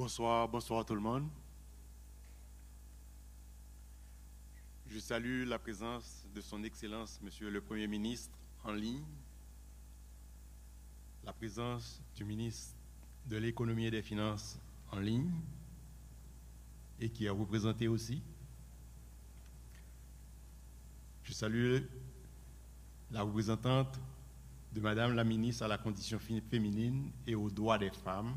Bonsoir tout le monde. Je salue la présence de son Excellence, Monsieur le Premier ministre, en ligne, la présence du ministre de l'Économie et des Finances en ligne, et qui est représenté aussi. Je salue la représentante de Madame la ministre à la condition féminine et aux droits des femmes,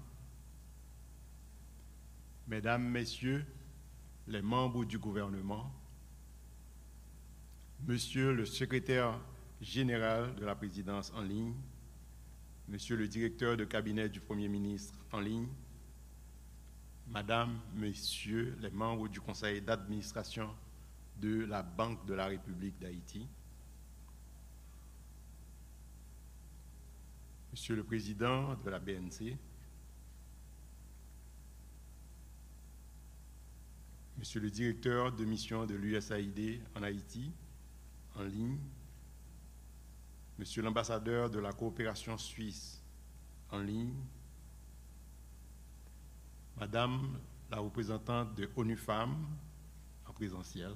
Mesdames, Messieurs, les membres du gouvernement, Monsieur le secrétaire général de la présidence en ligne, Monsieur le directeur de cabinet du Premier ministre en ligne, Madame, Messieurs, les membres du conseil d'administration de la Banque de la République d'Haïti, Monsieur le président de la BNC, Monsieur le directeur de mission de l'USAID en Haïti, en ligne, Monsieur l'ambassadeur de la coopération suisse, en ligne, Madame la représentante de ONU Femmes, en présentiel,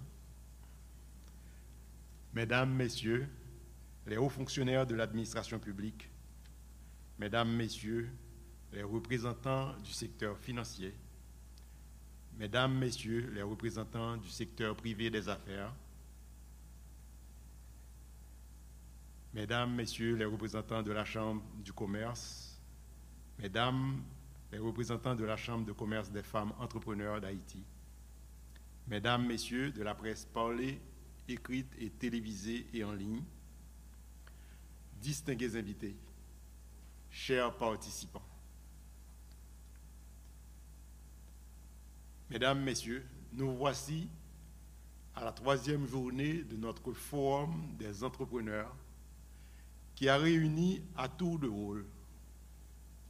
Mesdames, Messieurs, les hauts fonctionnaires de l'administration publique, Mesdames, Messieurs, les représentants du secteur financier, Mesdames, Messieurs, les représentants du secteur privé des affaires, Mesdames, Messieurs, les représentants de la Chambre du commerce, Mesdames, les représentants de la Chambre de commerce des femmes entrepreneurs d'Haïti, Mesdames, Messieurs, de la presse parlée, écrite et télévisée et en ligne, distingués invités, chers participants. Mesdames, Messieurs, nous voici à la 3e journée de notre Forum des entrepreneurs qui a réuni à tour de rôle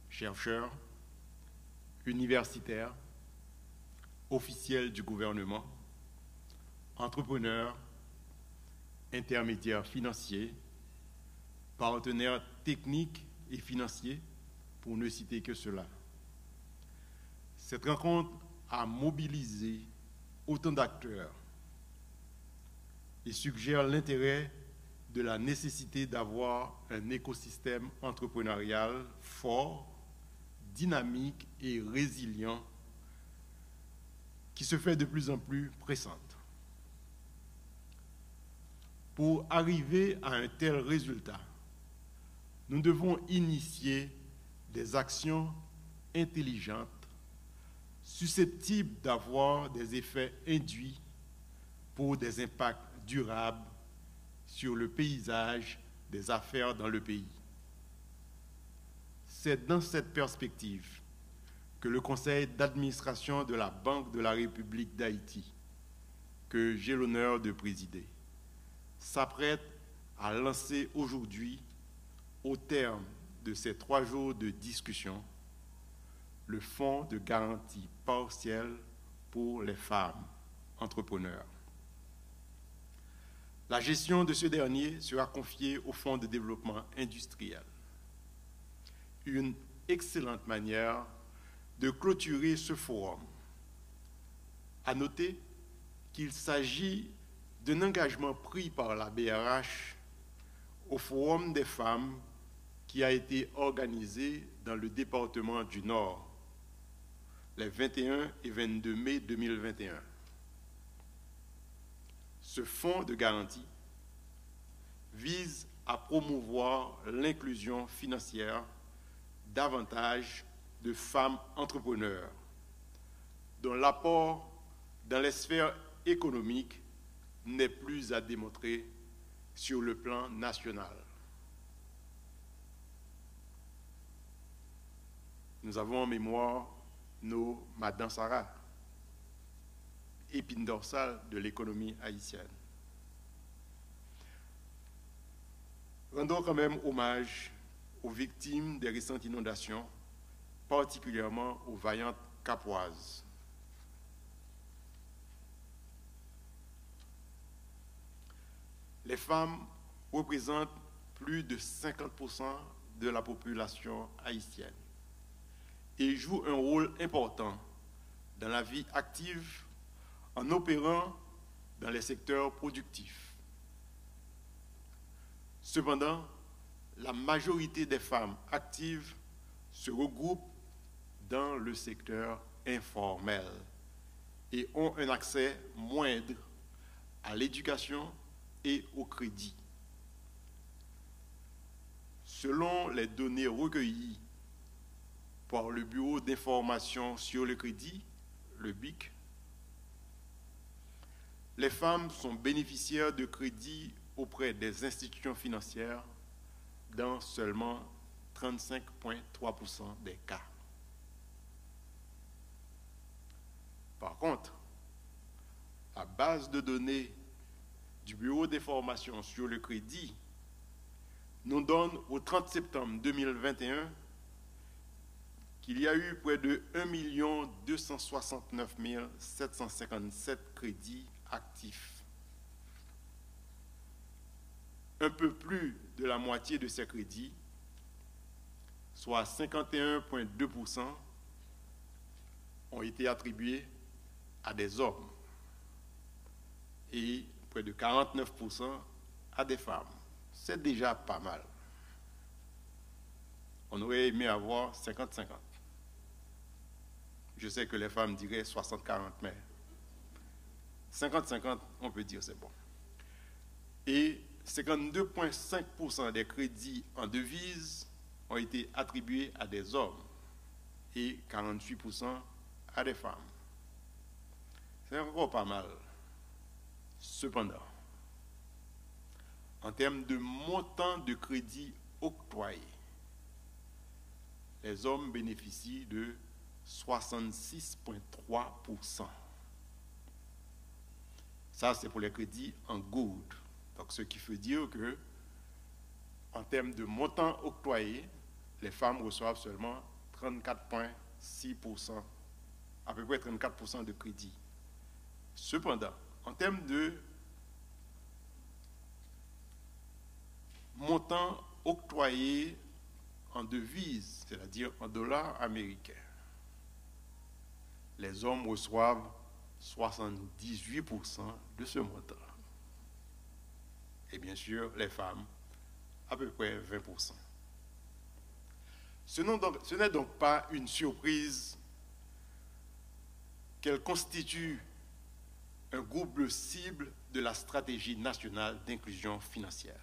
chercheurs, universitaires, officiels du gouvernement, entrepreneurs, intermédiaires financiers, partenaires techniques et financiers, pour ne citer que cela. Cette rencontre a mobilisé autant d'acteurs et suggère l'intérêt de la nécessité d'avoir un écosystème entrepreneurial fort, dynamique et résilient qui se fait de plus en plus pressante. Pour arriver à un tel résultat, nous devons initier des actions intelligentes susceptibles d'avoir des effets induits pour des impacts durables sur le paysage des affaires dans le pays. C'est dans cette perspective que le conseil d'administration de la Banque de la République d'Haïti, que j'ai l'honneur de présider, s'apprête à lancer aujourd'hui, au terme de ces 3 jours de discussion, le fonds de garantie partielle pour les femmes entrepreneurs. La gestion de ce dernier sera confiée au Fonds de développement industriel. Une excellente manière de clôturer ce forum. À noter qu'il s'agit d'un engagement pris par la BRH au Forum des femmes qui a été organisé dans le département du Nord les 21 et 22 mai 2021. Ce fonds de garantie vise à promouvoir l'inclusion financière davantage de femmes entrepreneurs dont l'apport dans les sphères économiques n'est plus à démontrer sur le plan national. Nous avons en mémoire nos Madame Sarah, épine dorsale de l'économie haïtienne. Rendons quand même hommage aux victimes des récentes inondations, particulièrement aux vaillantes Capoises. Les femmes représentent plus de 50% de la population haïtienne et jouent un rôle important dans la vie active en opérant dans les secteurs productifs. Cependant, la majorité des femmes actives se regroupent dans le secteur informel et ont un accès moindre à l'éducation et au crédit. Selon les données recueillies par le Bureau d'information sur le crédit, le BIC, les femmes sont bénéficiaires de crédits auprès des institutions financières dans seulement 35,3% des cas. Par contre, la base de données du Bureau d'information sur le crédit nous donne au 30 septembre 2021 qu'il y a eu près de 1 269 757 crédits actifs. Un peu plus de la moitié de ces crédits, soit 51,2%, ont été attribués à des hommes et près de 49% à des femmes. C'est déjà pas mal. On aurait aimé avoir 50-50. Je sais que les femmes diraient 60-40, mais 50-50, on peut dire c'est bon. Et 52,5% des crédits en devises ont été attribués à des hommes et 48% à des femmes. C'est encore pas mal. Cependant, en termes de montant de crédit octroyé, les hommes bénéficient de 66,3%. Ça, c'est pour les crédits en good. Donc, ce qui veut dire que, en termes de montant octroyé, les femmes reçoivent seulement 34,6%, à peu près 34% de crédit. Cependant, en termes de montant octroyé en devises, c'est-à-dire en dollars américains, les hommes reçoivent 78% de ce montant. Et bien sûr, les femmes, à peu près 20%. Ce n'est donc pas une surprise qu'elle constitue un groupe cible de la stratégie nationale d'inclusion financière,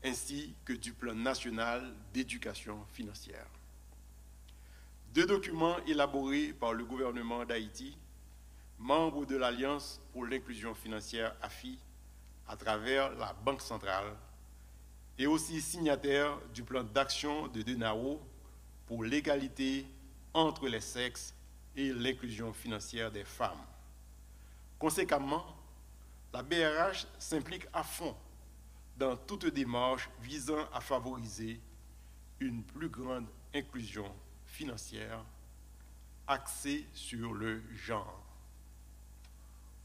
ainsi que du plan national d'éducation financière. Deux documents élaborés par le gouvernement d'Haïti, membre de l'Alliance pour l'inclusion financière AFI, à travers la Banque centrale, et aussi signataire du plan d'action de DENAO pour l'égalité entre les sexes et l'inclusion financière des femmes. Conséquemment, la BRH s'implique à fond dans toute démarche visant à favoriser une plus grande inclusion financière axée sur le genre.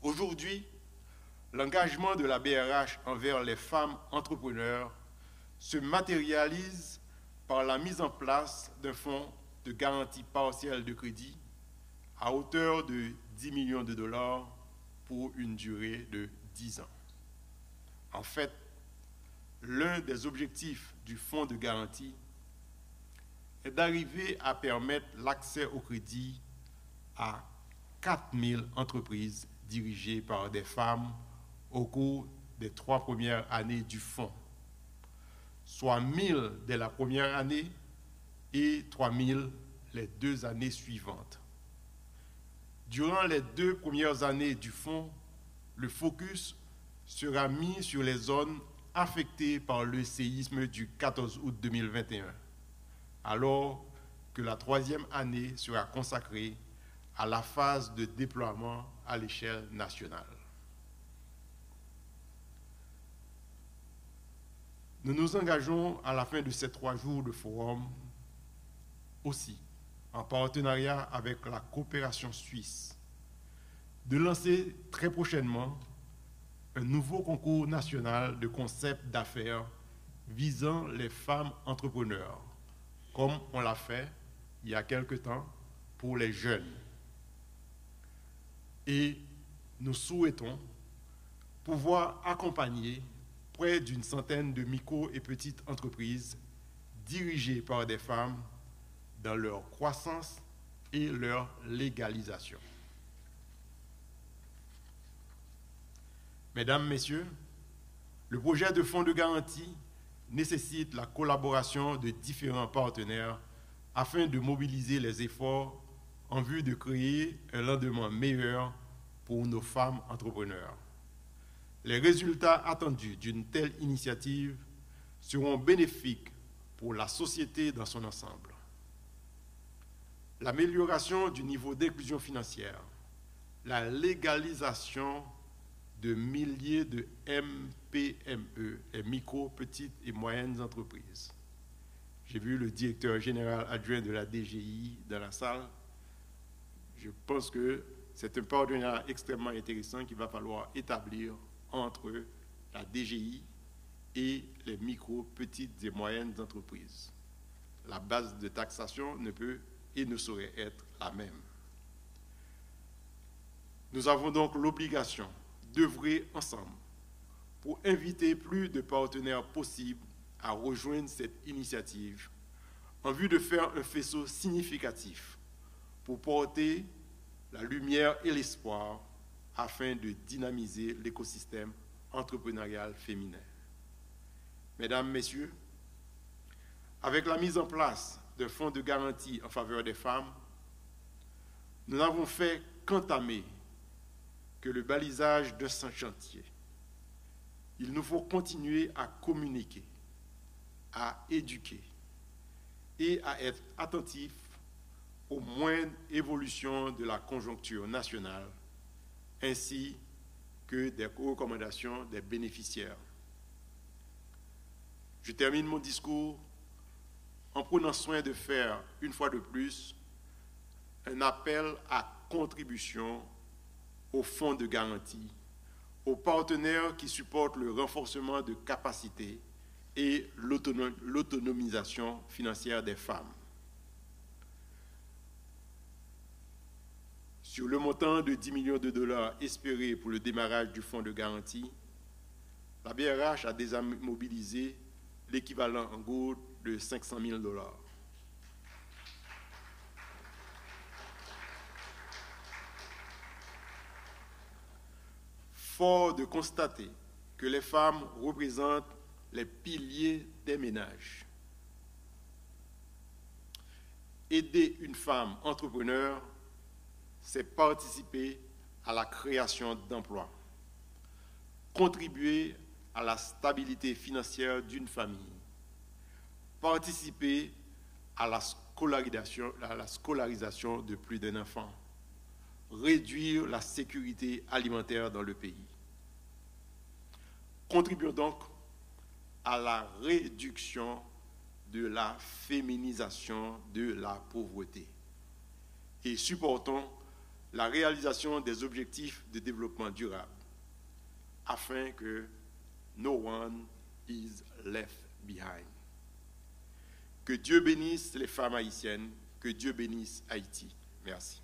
Aujourd'hui, l'engagement de la BRH envers les femmes entrepreneurs se matérialise par la mise en place d'un fonds de garantie partielle de crédit à hauteur de 10 millions de dollars pour une durée de 10 ans. En fait, l'un des objectifs du fonds de garantie est d'arriver à permettre l'accès au crédit à 4000 entreprises dirigées par des femmes au cours des 3 premières années du fonds, soit 1000 dès la première année et 3000 les 2 années suivantes. Durant les 2 premières années du fonds, le focus sera mis sur les zones affectées par le séisme du 14 août 2021, alors que la 3e année sera consacrée à la phase de déploiement à l'échelle nationale. Nous nous engageons à la fin de ces 3 jours de forum aussi, en partenariat avec la coopération suisse, de lancer très prochainement un nouveau concours national de concepts d'affaires visant les femmes entrepreneurs, comme on l'a fait il y a quelque temps pour les jeunes. Et nous souhaitons pouvoir accompagner près d'une centaine de micro et petites entreprises dirigées par des femmes dans leur croissance et leur légalisation. Mesdames, Messieurs, le projet de fonds de garantie nécessite la collaboration de différents partenaires afin de mobiliser les efforts en vue de créer un lendemain meilleur pour nos femmes entrepreneurs. Les résultats attendus d'une telle initiative seront bénéfiques pour la société dans son ensemble. L'amélioration du niveau d'inclusion financière, la légalisation de milliers de MPME, les micro, petites et moyennes entreprises. J'ai vu le directeur général adjoint de la DGI dans la salle. Je pense que c'est un partenariat extrêmement intéressant qu'il va falloir établir entre la DGI et les micro, petites et moyennes entreprises. La base de taxation ne peut et ne saurait être la même. Nous avons donc l'obligation d'œuvrer ensemble pour inviter plus de partenaires possibles à rejoindre cette initiative en vue de faire un faisceau significatif pour porter la lumière et l'espoir afin de dynamiser l'écosystème entrepreneurial féminin. Mesdames, Messieurs, avec la mise en place d'un fonds de garantie en faveur des femmes, nous n'avons fait qu'entamer que le balisage de ce chantier. Il nous faut continuer à communiquer, à éduquer et à être attentifs aux moindres évolutions de la conjoncture nationale ainsi que des recommandations des bénéficiaires. Je termine mon discours en prenant soin de faire, une fois de plus, un appel à contribution au fonds de garantie, aux partenaires qui supportent le renforcement de capacités et l'autonomisation financière des femmes. Sur le montant de 10 millions de dollars espéré pour le démarrage du fonds de garantie, la BRH a déjà mobilisé l'équivalent en gros de 500 000 dollars. Fort de constater que les femmes représentent les piliers des ménages. Aider une femme entrepreneur, c'est participer à la création d'emplois, contribuer à la stabilité financière d'une famille, participer à la scolarisation de plus d'un enfant, réduire la sécurité alimentaire dans le pays. Contribuons donc à la réduction de la féminisation de la pauvreté et supportons la réalisation des objectifs de développement durable afin que no one is left behind. Que Dieu bénisse les femmes haïtiennes, que Dieu bénisse Haïti. Merci.